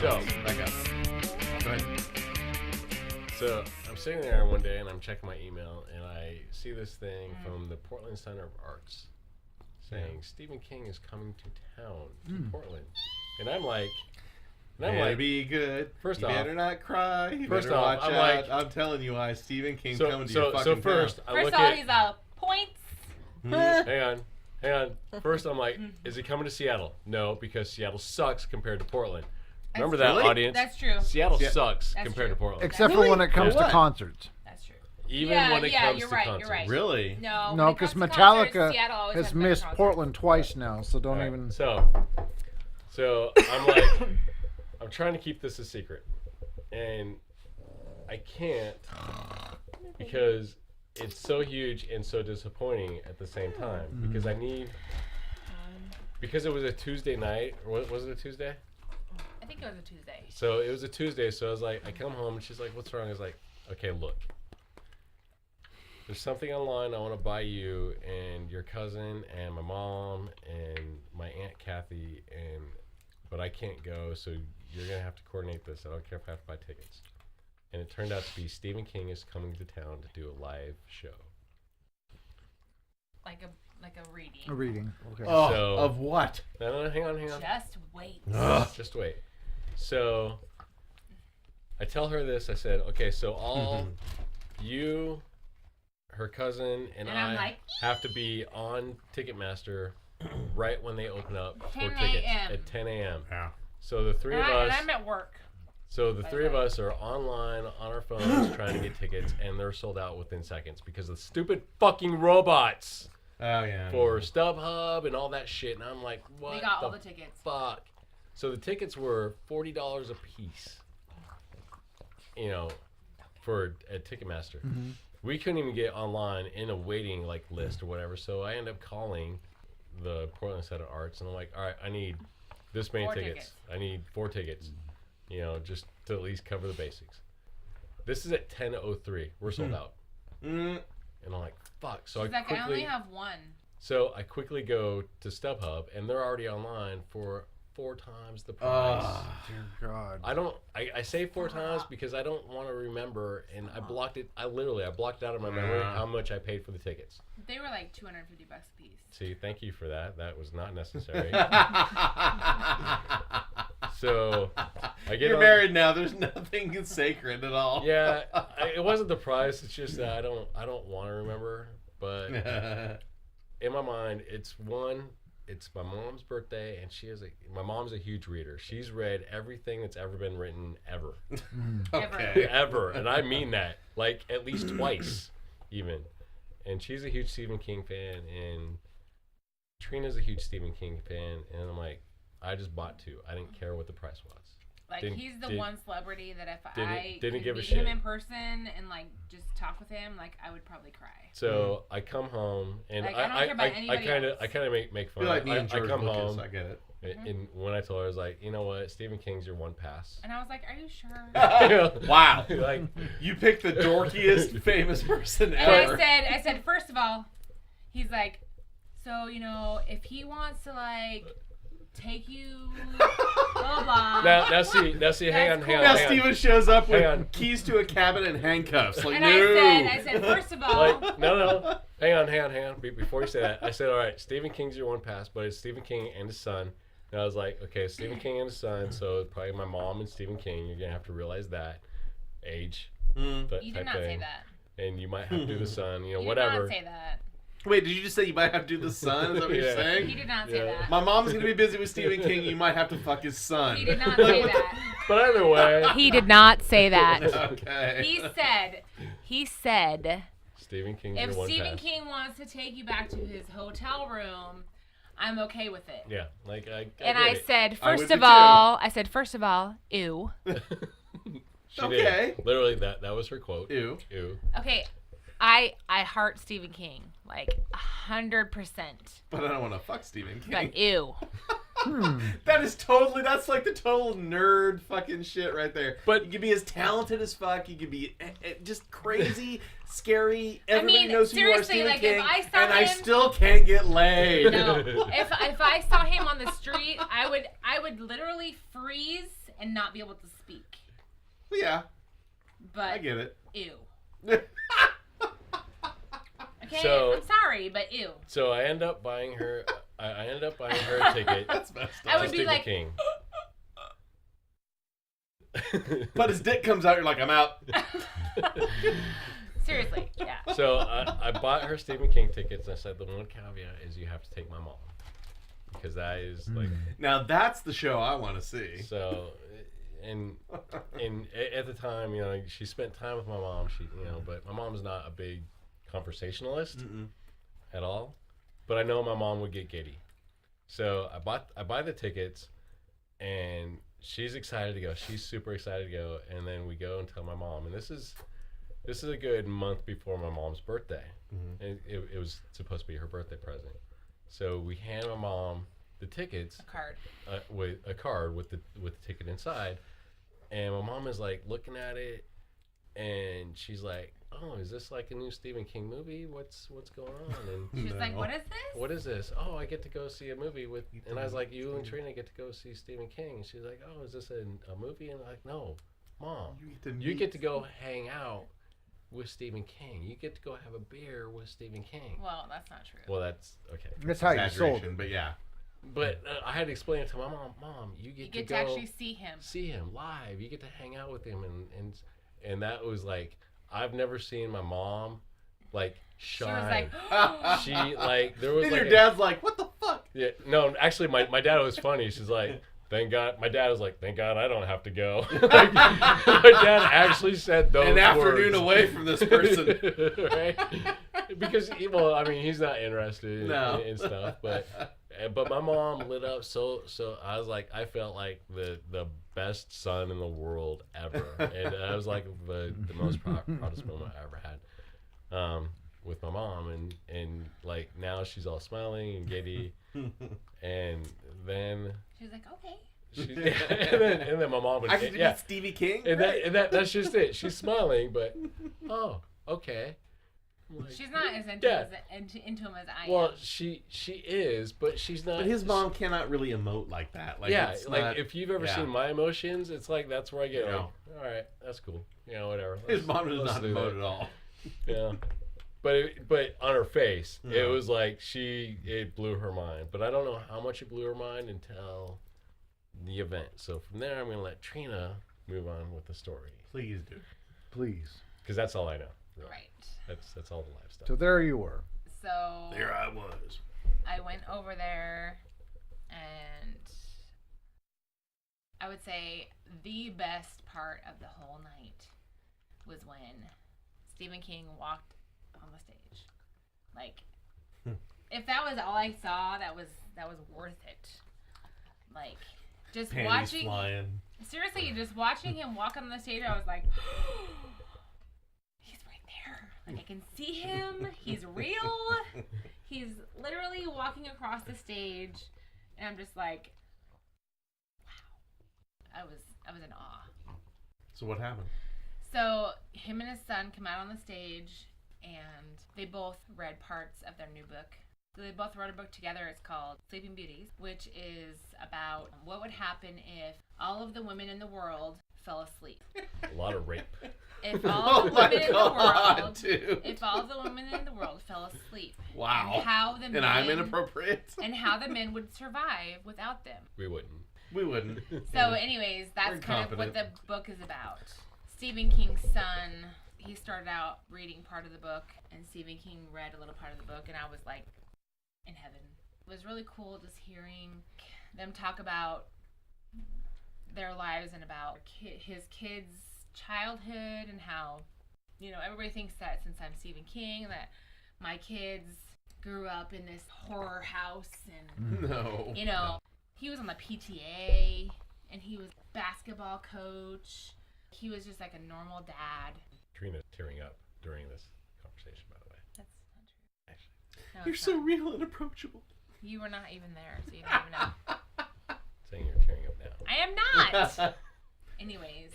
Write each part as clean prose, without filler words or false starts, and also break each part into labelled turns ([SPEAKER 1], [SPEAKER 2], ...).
[SPEAKER 1] So,
[SPEAKER 2] back up. Go ahead.
[SPEAKER 1] So I'm sitting there one day and I'm checking my email and I see this thing from the Portland Center of Arts saying Stephen King is coming to town to Portland, and I'm like,
[SPEAKER 2] be good.
[SPEAKER 1] First
[SPEAKER 2] you
[SPEAKER 1] off,
[SPEAKER 2] better not cry. You
[SPEAKER 1] first
[SPEAKER 2] better
[SPEAKER 1] off,
[SPEAKER 2] watch
[SPEAKER 1] I'm
[SPEAKER 2] out.
[SPEAKER 1] like,
[SPEAKER 2] I'm telling you why Stephen King's coming to your fucking
[SPEAKER 1] so first,
[SPEAKER 2] town.
[SPEAKER 1] I look
[SPEAKER 3] First of all,
[SPEAKER 1] at,
[SPEAKER 3] he's points.
[SPEAKER 1] hang on. First, I'm like, is he coming to Seattle? No, because Seattle sucks compared to Portland. Remember that,
[SPEAKER 2] really?
[SPEAKER 1] audience?
[SPEAKER 3] That's true.
[SPEAKER 1] Seattle sucks
[SPEAKER 3] That's
[SPEAKER 1] compared
[SPEAKER 3] true.
[SPEAKER 1] to Portland.
[SPEAKER 4] Except for when it comes
[SPEAKER 2] For
[SPEAKER 4] to
[SPEAKER 2] what?
[SPEAKER 4] concerts.
[SPEAKER 3] That's true.
[SPEAKER 1] Even when it comes
[SPEAKER 3] you're
[SPEAKER 1] to
[SPEAKER 3] right,
[SPEAKER 1] concerts.
[SPEAKER 3] You're right.
[SPEAKER 2] Really?
[SPEAKER 3] No,
[SPEAKER 4] No,
[SPEAKER 3] when it
[SPEAKER 4] because
[SPEAKER 3] comes to concerts,
[SPEAKER 4] Metallica
[SPEAKER 3] Seattle always
[SPEAKER 4] has
[SPEAKER 3] has better
[SPEAKER 4] missed
[SPEAKER 3] concerts.
[SPEAKER 4] Portland twice now, so don't
[SPEAKER 1] All right,
[SPEAKER 4] even.
[SPEAKER 1] So I'm like, I'm trying to keep this a secret, and I can't because it's so huge and so disappointing at the same time. Because I need, because it was a Tuesday night, or was it a Tuesday?
[SPEAKER 3] I think it was a Tuesday.
[SPEAKER 1] So it was a Tuesday, so I was like, I come home and she's like, what's wrong? I was like, okay, look. There's something online I want to buy you and your cousin and my mom and my Aunt Kathy, but I can't go, so you're going to have to coordinate this. I don't care if I have to buy tickets. And it turned out to be Stephen King is coming to town to do a live show.
[SPEAKER 3] Like a reading.
[SPEAKER 4] A reading. Okay.
[SPEAKER 2] Oh,
[SPEAKER 1] So-
[SPEAKER 2] of what?
[SPEAKER 1] No, hang on.
[SPEAKER 3] Just wait.
[SPEAKER 1] Just wait. So I tell her this. I said, okay, so all you, her cousin, and
[SPEAKER 3] I'm
[SPEAKER 1] I
[SPEAKER 3] like,
[SPEAKER 1] have to be on Ticketmaster right when they open up for
[SPEAKER 3] 10
[SPEAKER 1] tickets
[SPEAKER 3] a.m.
[SPEAKER 1] at 10 a.m.
[SPEAKER 2] Yeah.
[SPEAKER 1] So the three of
[SPEAKER 3] And
[SPEAKER 1] us,
[SPEAKER 3] I'm at work.
[SPEAKER 1] so the
[SPEAKER 3] by
[SPEAKER 1] three
[SPEAKER 3] the
[SPEAKER 1] of
[SPEAKER 3] way.
[SPEAKER 1] us are online on our phones trying to get tickets, and they're sold out within seconds because of the stupid fucking robots
[SPEAKER 2] Oh, yeah.
[SPEAKER 1] for StubHub and all that shit. And I'm like, what?
[SPEAKER 3] They got all the tickets.
[SPEAKER 1] Fuck. So the tickets were $40 a piece. You know, for at Ticketmaster. We couldn't even get online in a waiting list or whatever. So I ended up calling the Portland Center of Arts, and I'm like, all right, I need this many
[SPEAKER 3] 4
[SPEAKER 1] tickets.
[SPEAKER 3] tickets.
[SPEAKER 1] I need 4 tickets. You know, just to at least cover the basics. This is at 10:03. We're sold out. And I'm like, fuck. So
[SPEAKER 3] She's
[SPEAKER 1] I
[SPEAKER 3] like, I only
[SPEAKER 1] quickly,
[SPEAKER 3] have one.
[SPEAKER 1] so I quickly go to StubHub, and they're already online for 4 times the price.
[SPEAKER 4] Dear God.
[SPEAKER 1] I say 4 times because I don't want to remember, and I blocked it. I blocked it out of my memory how much I paid for the tickets.
[SPEAKER 3] They were like $250 a piece.
[SPEAKER 1] See, thank you for that. That was not necessary. So I get
[SPEAKER 2] You're
[SPEAKER 1] on-
[SPEAKER 2] married now. There's nothing sacred at all.
[SPEAKER 1] Yeah, it wasn't the price. It's just that I don't want to remember. But in my mind, it's my mom's birthday, and my mom's a huge reader. She's read everything that's ever been written ever.
[SPEAKER 2] Okay.
[SPEAKER 1] Ever. And I mean that. Like, at least twice, even. And she's a huge Stephen King fan, and Trina's a huge Stephen King fan, and I'm like, I just bought 2. I didn't care what the price was.
[SPEAKER 3] Like, he's the one celebrity that if I
[SPEAKER 1] didn't
[SPEAKER 3] could
[SPEAKER 1] give a
[SPEAKER 3] meet
[SPEAKER 1] shit.
[SPEAKER 3] him in person and, like, just talk with him, like, I would probably cry.
[SPEAKER 1] So I come home, and
[SPEAKER 3] Like, I don't care about anybody else.
[SPEAKER 1] I kind of make fun.
[SPEAKER 2] Feel like me
[SPEAKER 1] I
[SPEAKER 2] and George
[SPEAKER 1] come
[SPEAKER 2] Lucas.
[SPEAKER 1] home,
[SPEAKER 2] I get it.
[SPEAKER 1] and when I told her, I was like, you know what, Stephen King's your one pass.
[SPEAKER 3] And I was like, are you sure?
[SPEAKER 2] Wow.
[SPEAKER 1] Like,
[SPEAKER 2] You picked the dorkiest famous person
[SPEAKER 3] And
[SPEAKER 2] ever.
[SPEAKER 3] I said, first of all, he's like, so, you know, if he wants to, like, take you, blah, blah.
[SPEAKER 1] now see, hang on.
[SPEAKER 2] Now Steven shows up
[SPEAKER 1] Hang on.
[SPEAKER 2] with keys to a cabin and handcuffs. Like,
[SPEAKER 3] And
[SPEAKER 2] no.
[SPEAKER 3] I said, first of all,
[SPEAKER 1] Like, no. Hang on. Before you say that, I said, all right, Stephen King's your one pass, but it's Stephen King and his son. And I was like, okay, Stephen King and his son, so probably my mom and Stephen King. You're gonna have to realize that age. That
[SPEAKER 3] you
[SPEAKER 1] type
[SPEAKER 3] did not
[SPEAKER 1] thing.
[SPEAKER 3] say that.
[SPEAKER 1] And you might have to do the son,
[SPEAKER 3] You
[SPEAKER 1] whatever.
[SPEAKER 3] did not say that.
[SPEAKER 2] Wait, did you just say you might have to do the son? Is that what you're
[SPEAKER 1] Yeah.
[SPEAKER 2] saying?
[SPEAKER 3] He did not say
[SPEAKER 1] Yeah.
[SPEAKER 3] that.
[SPEAKER 2] My mom's gonna be busy with Stephen King. You might have to fuck his son.
[SPEAKER 3] He did not say that.
[SPEAKER 1] But either way,
[SPEAKER 3] He did not say that.
[SPEAKER 2] Okay.
[SPEAKER 3] He said,
[SPEAKER 1] Stephen King's
[SPEAKER 3] if
[SPEAKER 1] your one
[SPEAKER 3] Stephen
[SPEAKER 1] pass.
[SPEAKER 3] King wants to take you back to his hotel room, I'm okay with it.
[SPEAKER 1] Yeah, like I
[SPEAKER 3] And
[SPEAKER 1] get
[SPEAKER 3] I
[SPEAKER 1] it.
[SPEAKER 3] said,
[SPEAKER 2] I would
[SPEAKER 3] first
[SPEAKER 2] be
[SPEAKER 3] of all, ew.
[SPEAKER 1] She
[SPEAKER 2] Okay.
[SPEAKER 1] did. Literally, that was her quote.
[SPEAKER 2] Ew.
[SPEAKER 1] Ew.
[SPEAKER 3] Okay, I heart Stephen King, like 100%.
[SPEAKER 2] But I don't want to fuck Stephen King.
[SPEAKER 3] But ew.
[SPEAKER 2] That's like the total nerd fucking shit right there.
[SPEAKER 1] But-
[SPEAKER 2] you can be as talented as fuck. You can be just crazy, scary. Everybody
[SPEAKER 3] mean,
[SPEAKER 2] knows who you are,
[SPEAKER 3] seriously,
[SPEAKER 2] Stephen
[SPEAKER 3] like, if
[SPEAKER 2] King.
[SPEAKER 3] I saw
[SPEAKER 2] and I
[SPEAKER 3] him-
[SPEAKER 2] still can't get laid.
[SPEAKER 3] No. If I saw him on the street, I would literally freeze and not be able to speak.
[SPEAKER 2] Yeah,
[SPEAKER 3] But
[SPEAKER 2] I get it.
[SPEAKER 3] ew. Okay,
[SPEAKER 1] So-
[SPEAKER 3] I'm sorry, but ew.
[SPEAKER 1] So I end up buying her. I ended up buying her a ticket.
[SPEAKER 2] That's messed
[SPEAKER 3] I
[SPEAKER 2] up.
[SPEAKER 3] would
[SPEAKER 1] to
[SPEAKER 3] be
[SPEAKER 1] Stephen
[SPEAKER 3] like-
[SPEAKER 1] King.
[SPEAKER 2] But his dick comes out, you're like, I'm out.
[SPEAKER 3] Seriously, yeah.
[SPEAKER 1] So I bought her Stephen King tickets. And I said the one caveat is you have to take my mom because that is like
[SPEAKER 2] Now that's the show I want to see.
[SPEAKER 1] so. And at the time, you know, she spent time with my mom. But my mom's not a big conversationalist at all. But I know my mom would get giddy. So I buy the tickets, and she's excited to go. She's super excited to go, and then we go and tell my mom. And this is a good month before my mom's birthday. And it was supposed to be her birthday present. So we hand my mom the tickets,
[SPEAKER 3] A card.
[SPEAKER 1] with a card with the ticket inside, and my mom is like looking at it, and she's like, "Oh, is this like a new Stephen King movie? What's going on?" And
[SPEAKER 3] She was like,
[SPEAKER 2] No.
[SPEAKER 3] what is this?
[SPEAKER 1] what is this? Oh, I get to go see a movie with, and I was like, you and Trina get to go see Stephen King. And she's like, oh, is this a movie? And I'm like, no, Mom, you get to go hang out with Stephen King. You get to go have a beer with Stephen King.
[SPEAKER 3] Well, that's not true.
[SPEAKER 1] Well, that's okay.
[SPEAKER 4] That's how you sold it.
[SPEAKER 2] Exaggeration, but yeah.
[SPEAKER 1] But I had to explain it to my mom. Mom, you
[SPEAKER 3] You
[SPEAKER 1] get
[SPEAKER 3] get
[SPEAKER 1] to
[SPEAKER 3] to
[SPEAKER 1] go
[SPEAKER 3] actually see him.
[SPEAKER 1] see him live. You get to hang out with him, and that was like, I've never seen my mom like
[SPEAKER 3] She was
[SPEAKER 1] shine.
[SPEAKER 3] like,
[SPEAKER 1] She like there was
[SPEAKER 2] And
[SPEAKER 1] like
[SPEAKER 2] your dad's like, what the fuck?
[SPEAKER 1] yeah, no, actually my dad was funny. She's like, thank God. My dad was like, thank God I don't have to go. Like, my dad actually said those
[SPEAKER 2] An afternoon
[SPEAKER 1] words.
[SPEAKER 2] away from this person.
[SPEAKER 1] Right? Because well, I mean, he's not interested
[SPEAKER 2] No.
[SPEAKER 1] in stuff, but my mom lit up so I was like, I felt like the best son in the world ever, and I was like the most proudest moment I ever had with my mom, and like now she's all smiling and giddy, and then
[SPEAKER 3] she was like, okay.
[SPEAKER 1] and then my mom would
[SPEAKER 2] I get to meet Stevie King?
[SPEAKER 1] and that's just it. She's smiling, but oh, okay. I'm like,
[SPEAKER 3] She's not as
[SPEAKER 1] Yeah.
[SPEAKER 3] into him as I
[SPEAKER 1] well,
[SPEAKER 3] am.
[SPEAKER 1] she is, but she's not.
[SPEAKER 2] But his mom cannot really emote like that. Like,
[SPEAKER 1] yeah,
[SPEAKER 2] it's
[SPEAKER 1] like
[SPEAKER 2] not-
[SPEAKER 1] if you've ever
[SPEAKER 2] yeah.
[SPEAKER 1] seen my emotions, it's like that's where I get
[SPEAKER 2] Yeah.
[SPEAKER 1] like, all right, that's cool, whatever.
[SPEAKER 2] His mom does
[SPEAKER 1] let's
[SPEAKER 2] not
[SPEAKER 1] do
[SPEAKER 2] emote
[SPEAKER 1] that.
[SPEAKER 2] at all.
[SPEAKER 1] Yeah, but on her face, it
[SPEAKER 2] Yeah.
[SPEAKER 1] was like it blew her mind. But I don't know how much it blew her mind until the event. So from there, I'm gonna let Trina move on with the story
[SPEAKER 2] Please do.
[SPEAKER 4] Please.
[SPEAKER 1] because that's all I know. really.
[SPEAKER 3] Right.
[SPEAKER 1] That's all the live stuff.
[SPEAKER 4] So there you were.
[SPEAKER 3] So
[SPEAKER 2] There I was.
[SPEAKER 3] I went over there, and I would say the best part of the whole night was when Stephen King walked on the stage. Like, if that was all I saw, that was worth it. Like, just
[SPEAKER 2] Panties
[SPEAKER 3] watching.
[SPEAKER 2] flying.
[SPEAKER 3] Seriously, just watching him walk on the stage, I was like, he's right there. Like, I can see him. He's real. He's literally walking across the stage, and I'm just like, wow. I was in awe.
[SPEAKER 2] So what happened?
[SPEAKER 3] So him and his son come out on the stage, and they both read parts of their new book. So they both wrote a book together. It's called Sleeping Beauties, which is about what would happen if all of the women in the world fell asleep.
[SPEAKER 1] A lot of rape.
[SPEAKER 3] If all
[SPEAKER 2] Oh
[SPEAKER 3] the
[SPEAKER 2] my
[SPEAKER 3] women in the
[SPEAKER 2] God,
[SPEAKER 3] world,
[SPEAKER 2] dude.
[SPEAKER 3] if all the women in the world fell asleep,
[SPEAKER 2] Wow.
[SPEAKER 3] and how the men,
[SPEAKER 2] And I'm inappropriate.
[SPEAKER 3] and how the men would survive without them.
[SPEAKER 1] We wouldn't.
[SPEAKER 2] We wouldn't.
[SPEAKER 3] So, anyways, that's
[SPEAKER 2] We're
[SPEAKER 3] kind of what the
[SPEAKER 2] incompetent.
[SPEAKER 3] book is about. Stephen King's son, he started out reading part of the book, and Stephen King read a little part of the book, and I was like, in heaven. It was really cool just hearing them talk about their lives and about his kids' childhood, and how, everybody thinks that since I'm Stephen King, that my kids grew up in this horror house, and
[SPEAKER 2] No.
[SPEAKER 3] he was on the PTA, and he was a basketball coach. He was just like a normal dad.
[SPEAKER 1] Trina's tearing up during this conversation, by the way.
[SPEAKER 3] That's not true.
[SPEAKER 1] Actually,
[SPEAKER 3] No,
[SPEAKER 2] You're
[SPEAKER 3] it's
[SPEAKER 2] so
[SPEAKER 3] not.
[SPEAKER 2] real and approachable.
[SPEAKER 3] You were not even there, so you don't even know.
[SPEAKER 1] saying you're tearing up now.
[SPEAKER 3] I am not. Anyways,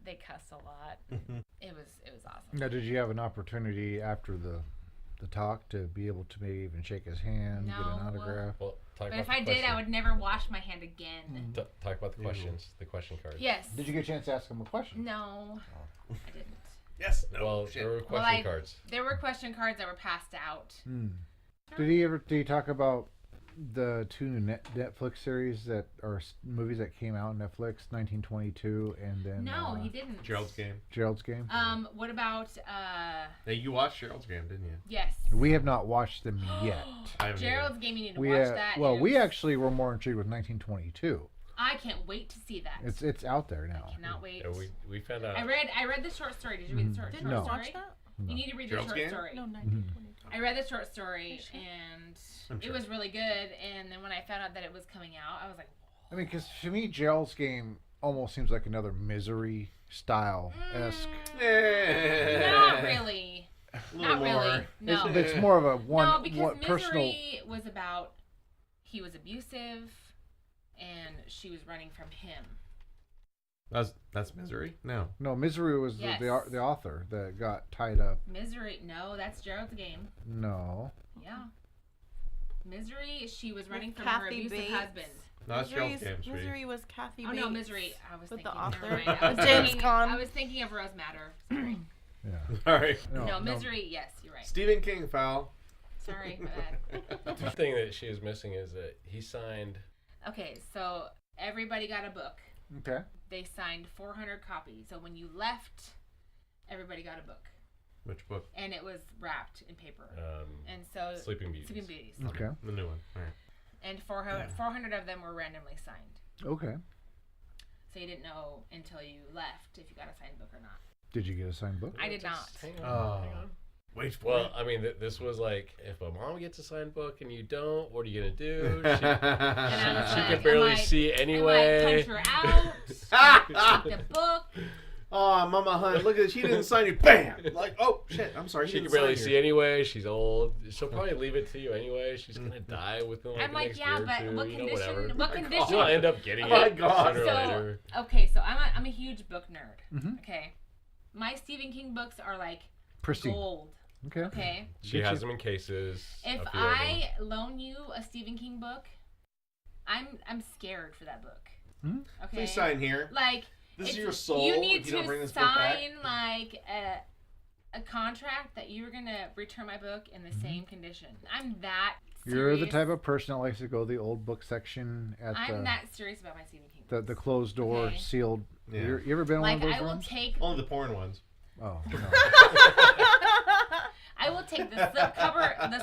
[SPEAKER 3] they cuss a lot. It was awesome.
[SPEAKER 4] Now, did you have an opportunity after the the talk to be able to maybe even shake his hand, get
[SPEAKER 3] No.
[SPEAKER 4] an autograph?
[SPEAKER 1] Well, talk
[SPEAKER 3] But
[SPEAKER 1] about
[SPEAKER 3] if
[SPEAKER 1] the
[SPEAKER 3] I did,
[SPEAKER 1] question.
[SPEAKER 3] I would never wash my hand again.
[SPEAKER 1] Talk about the questions, the question cards.
[SPEAKER 3] Yes.
[SPEAKER 4] Did you get a chance to ask him a question?
[SPEAKER 3] No, I didn't.
[SPEAKER 2] Yes. No.
[SPEAKER 1] Well,
[SPEAKER 2] shit.
[SPEAKER 1] there were question
[SPEAKER 3] Well,
[SPEAKER 1] cards.
[SPEAKER 3] There were question cards that were passed out.
[SPEAKER 4] Did he talk about the two new Netflix series that are movies that came out on Netflix, 1922 and then
[SPEAKER 3] No, he didn't.
[SPEAKER 2] Gerald's Game.
[SPEAKER 4] Gerald's Game?
[SPEAKER 3] What about
[SPEAKER 2] Hey, you watched Gerald's Game, didn't you?
[SPEAKER 3] yes.
[SPEAKER 4] We have not watched them yet.
[SPEAKER 2] I haven't
[SPEAKER 3] Gerald's Game, you need to
[SPEAKER 4] We
[SPEAKER 3] watch that.
[SPEAKER 4] well,
[SPEAKER 3] It
[SPEAKER 4] we
[SPEAKER 3] was-
[SPEAKER 4] actually were more intrigued with 1922.
[SPEAKER 3] I can't wait to see that.
[SPEAKER 4] It's out there now.
[SPEAKER 3] I cannot wait.
[SPEAKER 1] Yeah, we found out.
[SPEAKER 3] I read the short story. Did you read the short
[SPEAKER 4] No.
[SPEAKER 3] story?
[SPEAKER 5] Watch that?
[SPEAKER 3] You need to read
[SPEAKER 2] Gerald's
[SPEAKER 3] the short
[SPEAKER 2] Game?
[SPEAKER 3] story.
[SPEAKER 5] No, 1922.
[SPEAKER 3] I read the short story and
[SPEAKER 2] I'm
[SPEAKER 3] it
[SPEAKER 2] sure.
[SPEAKER 3] was really good. And then when I found out that it was coming out, I was like,
[SPEAKER 4] I mean, because to me, Gerald's Game almost seems like another Misery style esque.
[SPEAKER 3] not really.
[SPEAKER 2] A little
[SPEAKER 3] Not
[SPEAKER 2] more.
[SPEAKER 3] really. No.
[SPEAKER 4] It's more of a
[SPEAKER 3] No, because
[SPEAKER 4] one personal.
[SPEAKER 3] Misery was about he was abusive and she was running from him.
[SPEAKER 2] That's Misery? No.
[SPEAKER 4] No, Misery was
[SPEAKER 3] Yes.
[SPEAKER 4] the author that got tied up.
[SPEAKER 3] Misery, no, that's Gerald's Game.
[SPEAKER 4] No.
[SPEAKER 3] Yeah. Misery, she was running
[SPEAKER 5] With
[SPEAKER 3] from her
[SPEAKER 5] Kathy
[SPEAKER 3] abusive
[SPEAKER 5] Bates.
[SPEAKER 3] husband.
[SPEAKER 2] No, that's Gerald's Game, sweetie.
[SPEAKER 5] Misery was Kathy
[SPEAKER 3] Oh
[SPEAKER 5] Bates.
[SPEAKER 3] no, Misery. I was
[SPEAKER 5] With
[SPEAKER 3] thinking.
[SPEAKER 5] the author.
[SPEAKER 3] Never mind. I was
[SPEAKER 5] James
[SPEAKER 3] thinking,
[SPEAKER 5] Caan.
[SPEAKER 3] I was thinking of Rose Madder. Sorry.
[SPEAKER 4] Yeah.
[SPEAKER 2] All right.
[SPEAKER 3] No, Misery. Yes, you're right.
[SPEAKER 2] Stephen King foul.
[SPEAKER 3] Sorry, my bad.
[SPEAKER 1] The thing that she is missing is that he signed.
[SPEAKER 3] Okay, so everybody got a book.
[SPEAKER 4] Okay.
[SPEAKER 3] They signed 400 copies. So when you left, everybody got a book,
[SPEAKER 2] Which book?
[SPEAKER 3] and it was wrapped in paper. And so
[SPEAKER 1] Sleeping Beauties.
[SPEAKER 3] Sleeping Beauties.
[SPEAKER 4] Okay.
[SPEAKER 2] The new one. All right.
[SPEAKER 3] And 400 of them were randomly signed.
[SPEAKER 4] Okay.
[SPEAKER 3] So you didn't know until you left if you got a signed book or not.
[SPEAKER 4] Did you get a signed book?
[SPEAKER 3] I did not.
[SPEAKER 1] Hang on.
[SPEAKER 2] Oh.
[SPEAKER 1] Hang on.
[SPEAKER 2] Wait for
[SPEAKER 1] Well,
[SPEAKER 2] it.
[SPEAKER 1] I mean, this was like, if a mom gets a signed book and you don't, what are you gonna do?
[SPEAKER 3] And I was
[SPEAKER 1] She
[SPEAKER 3] like,
[SPEAKER 1] could barely
[SPEAKER 3] am I-
[SPEAKER 1] see
[SPEAKER 3] am I
[SPEAKER 1] anyway.
[SPEAKER 3] punch her out? Take the book.
[SPEAKER 2] Oh, Mama Hunt, look at she didn't sign you. Bam! Like, oh shit, I'm sorry.
[SPEAKER 1] She
[SPEAKER 2] didn't
[SPEAKER 1] can barely
[SPEAKER 2] sign
[SPEAKER 1] see
[SPEAKER 2] you.
[SPEAKER 1] anyway. She's old. She'll probably leave it to you anyway. She's gonna die within like
[SPEAKER 3] I'm
[SPEAKER 1] the
[SPEAKER 3] like,
[SPEAKER 1] next
[SPEAKER 3] yeah,
[SPEAKER 1] year or
[SPEAKER 3] but
[SPEAKER 1] two.
[SPEAKER 3] what
[SPEAKER 1] You know, whatever.
[SPEAKER 3] condition? What condition?
[SPEAKER 1] She'll end up getting
[SPEAKER 2] Oh my
[SPEAKER 1] it
[SPEAKER 2] God.
[SPEAKER 1] sooner or later.
[SPEAKER 3] Okay, so I'm a huge book nerd.
[SPEAKER 4] Mhm.
[SPEAKER 3] Okay, my Stephen King books are like
[SPEAKER 4] Pristine.
[SPEAKER 3] gold.
[SPEAKER 4] Okay.
[SPEAKER 3] Okay,
[SPEAKER 1] She has them in cases.
[SPEAKER 3] if
[SPEAKER 1] a few of them.
[SPEAKER 3] I loan you a Stephen King book, I'm scared for that book.
[SPEAKER 4] Hmm?
[SPEAKER 3] Okay,
[SPEAKER 2] Please sign here.
[SPEAKER 3] like
[SPEAKER 2] This is
[SPEAKER 3] it's-
[SPEAKER 2] your soul.
[SPEAKER 3] You need
[SPEAKER 2] if you don't
[SPEAKER 3] to
[SPEAKER 2] bring this book back.
[SPEAKER 3] sign like a contract that you're gonna return my book in the same condition. I'm that.
[SPEAKER 4] You're the
[SPEAKER 3] serious.
[SPEAKER 4] type of person that likes to go to the old book section at
[SPEAKER 3] I'm that serious about my Stephen King.
[SPEAKER 4] the
[SPEAKER 3] books.
[SPEAKER 4] closed door,
[SPEAKER 3] Okay.
[SPEAKER 4] sealed.
[SPEAKER 2] Yeah.
[SPEAKER 4] You ever been in
[SPEAKER 3] Like
[SPEAKER 4] one of
[SPEAKER 3] I
[SPEAKER 4] those
[SPEAKER 3] will
[SPEAKER 4] rooms?
[SPEAKER 3] take
[SPEAKER 2] Only the porn ones.
[SPEAKER 4] Oh, no.
[SPEAKER 3] I will take the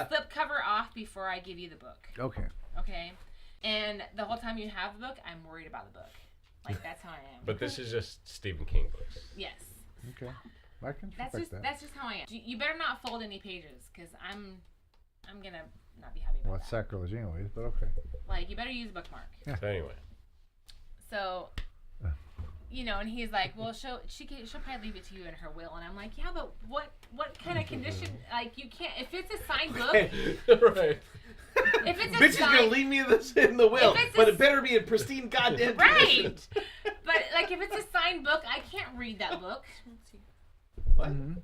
[SPEAKER 3] slip cover off before I give you the book.
[SPEAKER 4] Okay.
[SPEAKER 3] Okay? And the whole time you have the book, I'm worried about the book. Like that's how I am.
[SPEAKER 1] But this is just Stephen King books.
[SPEAKER 3] yes.
[SPEAKER 4] Okay. I can
[SPEAKER 3] That's
[SPEAKER 4] respect that.
[SPEAKER 3] that's just how I am. You better not fold any pages cuz I'm going to not be happy about
[SPEAKER 4] Well, it's
[SPEAKER 3] that.
[SPEAKER 4] sacrilege anyways, but okay.
[SPEAKER 3] Like you better use a bookmark.
[SPEAKER 1] So anyway,
[SPEAKER 3] So you know, and he's like, "Well, she'll probably leave it to you in her will." And I'm like, "Yeah, but what kind of condition? Like, you can't if it's a signed book.
[SPEAKER 1] right.
[SPEAKER 3] If it's a
[SPEAKER 2] Bitch is gonna
[SPEAKER 3] signed,
[SPEAKER 2] leave me this in the will,
[SPEAKER 3] If it's
[SPEAKER 2] but
[SPEAKER 3] a-
[SPEAKER 2] it better be in pristine goddamn
[SPEAKER 3] right?
[SPEAKER 2] condition.
[SPEAKER 3] But like, if it's a signed book, I can't read that book.
[SPEAKER 2] What?
[SPEAKER 4] Mhm.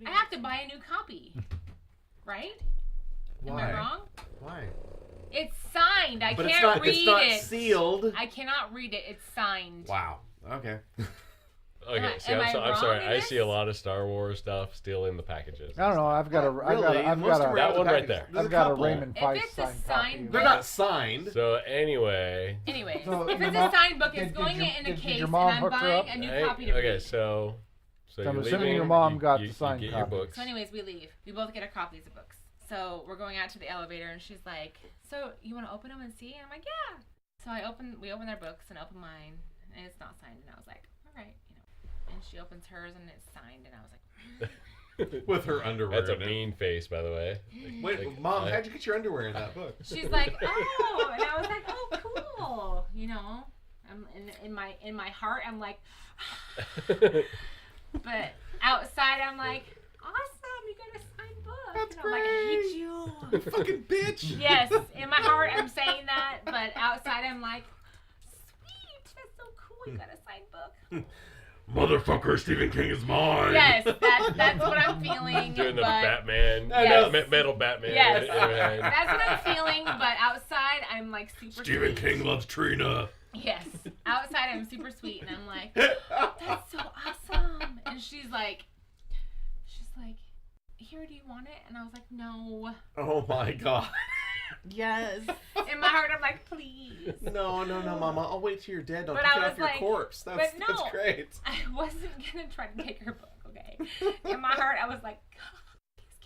[SPEAKER 3] I have to buy a new copy, right? Am
[SPEAKER 2] Why?
[SPEAKER 3] I wrong?
[SPEAKER 2] Why?
[SPEAKER 3] It's signed. I
[SPEAKER 2] But
[SPEAKER 3] can't read
[SPEAKER 2] it's not
[SPEAKER 3] it.
[SPEAKER 2] sealed.
[SPEAKER 3] I cannot read it. It's signed.
[SPEAKER 2] Wow. Okay.
[SPEAKER 1] Okay, see,
[SPEAKER 3] am
[SPEAKER 1] I'm
[SPEAKER 3] I
[SPEAKER 1] sorry.
[SPEAKER 3] wrong in
[SPEAKER 1] I see a
[SPEAKER 3] this?
[SPEAKER 1] lot of Star Wars stuff still in the packages.
[SPEAKER 4] I don't know. I've got a. I've
[SPEAKER 2] Most
[SPEAKER 4] got
[SPEAKER 2] of
[SPEAKER 4] a.
[SPEAKER 1] That one right
[SPEAKER 2] packages-
[SPEAKER 1] there.
[SPEAKER 2] there's
[SPEAKER 4] I've got a
[SPEAKER 2] couple.
[SPEAKER 4] Raymond
[SPEAKER 3] If
[SPEAKER 4] Feist
[SPEAKER 3] it's a
[SPEAKER 4] signed
[SPEAKER 3] signed
[SPEAKER 4] copy.
[SPEAKER 2] They're not signed.
[SPEAKER 1] So anyway,
[SPEAKER 3] Anyways,
[SPEAKER 4] So,
[SPEAKER 3] if
[SPEAKER 4] your
[SPEAKER 3] it's
[SPEAKER 4] mom-
[SPEAKER 3] a signed book, it's
[SPEAKER 4] did
[SPEAKER 3] going
[SPEAKER 4] your-
[SPEAKER 3] in a
[SPEAKER 4] did
[SPEAKER 3] case,
[SPEAKER 4] your
[SPEAKER 3] and
[SPEAKER 4] mom
[SPEAKER 3] I'm
[SPEAKER 4] hook her
[SPEAKER 3] buying
[SPEAKER 4] up?
[SPEAKER 3] a new
[SPEAKER 1] hey,
[SPEAKER 3] copy to
[SPEAKER 1] okay,
[SPEAKER 3] read.
[SPEAKER 1] so
[SPEAKER 4] I'm
[SPEAKER 1] you're
[SPEAKER 4] assuming
[SPEAKER 1] leaving,
[SPEAKER 4] your mom got the
[SPEAKER 1] you
[SPEAKER 4] signed
[SPEAKER 1] get your
[SPEAKER 4] copy.
[SPEAKER 1] books.
[SPEAKER 3] So anyways, we leave. We both get our copies of books. So we're going out to the elevator, and she's like, "So you want to open them and see?" And I'm like, "Yeah." So we open their books and open mine, and it's not signed. And I was like, "All right, you know." And she opens hers, and it's signed, and I was like,
[SPEAKER 2] With her underwear.
[SPEAKER 1] That's a
[SPEAKER 2] in it.
[SPEAKER 1] mean face, by the way.
[SPEAKER 2] Wait,
[SPEAKER 1] Like,
[SPEAKER 2] Mom,
[SPEAKER 1] I-
[SPEAKER 2] how'd you get your underwear in that book?
[SPEAKER 3] she's like, "Oh," and I was like, "Oh, cool." You know, I'm in my heart, I'm like, but outside, I'm like, "Awesome, you got a signed book."
[SPEAKER 2] That's
[SPEAKER 3] and I'm like, "I hate you."
[SPEAKER 2] You fucking bitch.
[SPEAKER 3] Yes, in my heart I'm saying that, but outside I'm like, sweet, that's so cool, you got a signed book.
[SPEAKER 2] motherfucker, Stephen King is mine.
[SPEAKER 3] Yes, that's what I'm feeling.
[SPEAKER 1] Doing the
[SPEAKER 3] but
[SPEAKER 1] Batman,
[SPEAKER 3] Yes.
[SPEAKER 1] metal Batman.
[SPEAKER 3] Yes,
[SPEAKER 1] and-
[SPEAKER 3] that's what I'm feeling. But outside, I'm like super.
[SPEAKER 2] Stephen
[SPEAKER 3] sweet.
[SPEAKER 2] King loves Trina.
[SPEAKER 3] Yes. Outside, I'm super sweet, and I'm like, that's so awesome. And she's like, here, do you want it? And I was like, no.
[SPEAKER 2] Oh my god. Yes.
[SPEAKER 3] In my heart, I'm like, please.
[SPEAKER 2] No, Mama. I'll wait till you're dead. Don't
[SPEAKER 3] But
[SPEAKER 2] take
[SPEAKER 3] I
[SPEAKER 2] it
[SPEAKER 3] was
[SPEAKER 2] off your
[SPEAKER 3] like-
[SPEAKER 2] corpse.
[SPEAKER 3] but
[SPEAKER 2] That's
[SPEAKER 3] no.
[SPEAKER 2] great.
[SPEAKER 3] I wasn't gonna try to take her book, okay? In my heart, I was like, God, please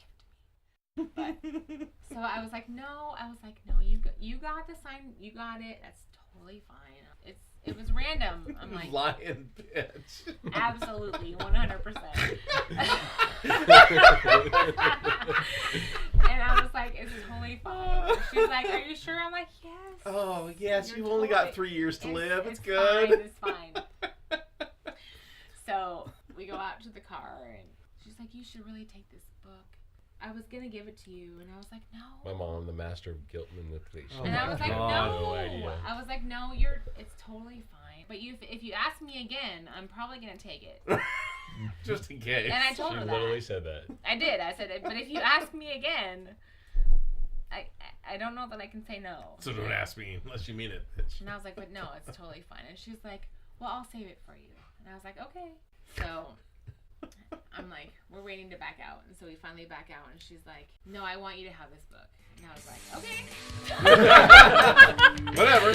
[SPEAKER 3] give it to me. So I was like, no. You got the sign. You got it. That's totally fine. It was random. I'm like,
[SPEAKER 2] Lying bitch.
[SPEAKER 3] absolutely, 100%. And I was like, it's totally fine. She's like, are you sure? I'm like, yes.
[SPEAKER 2] Oh, yes.
[SPEAKER 3] You're
[SPEAKER 2] You've only got
[SPEAKER 3] totally-
[SPEAKER 2] 3 years to live. It's
[SPEAKER 3] fine,
[SPEAKER 2] good.
[SPEAKER 3] it's fine. So we go out to the car, and she's like, you should really take this book. I was gonna give it to you, and I was like, no.
[SPEAKER 1] My mom, the master of guilt manipulation.
[SPEAKER 2] Oh
[SPEAKER 3] And I
[SPEAKER 2] my
[SPEAKER 3] was like,
[SPEAKER 2] God.
[SPEAKER 3] no.
[SPEAKER 1] No idea.
[SPEAKER 3] I was like, no, it's totally fine. But if you ask me again, I'm probably gonna take it.
[SPEAKER 2] Just in case.
[SPEAKER 3] And I
[SPEAKER 1] She
[SPEAKER 3] told her
[SPEAKER 1] literally
[SPEAKER 3] that.
[SPEAKER 1] said that.
[SPEAKER 3] I did. I said, but if you ask me again, I don't know that I can say no.
[SPEAKER 2] So don't ask me unless you mean it, bitch.
[SPEAKER 3] And I was like, but no, it's totally fine. And she's like, well, I'll save it for you. And I was like, okay. So I'm like, we're waiting to back out. And so we finally back out, and she's like, no, I want you to have this book. And I was like, okay.
[SPEAKER 2] Whatever.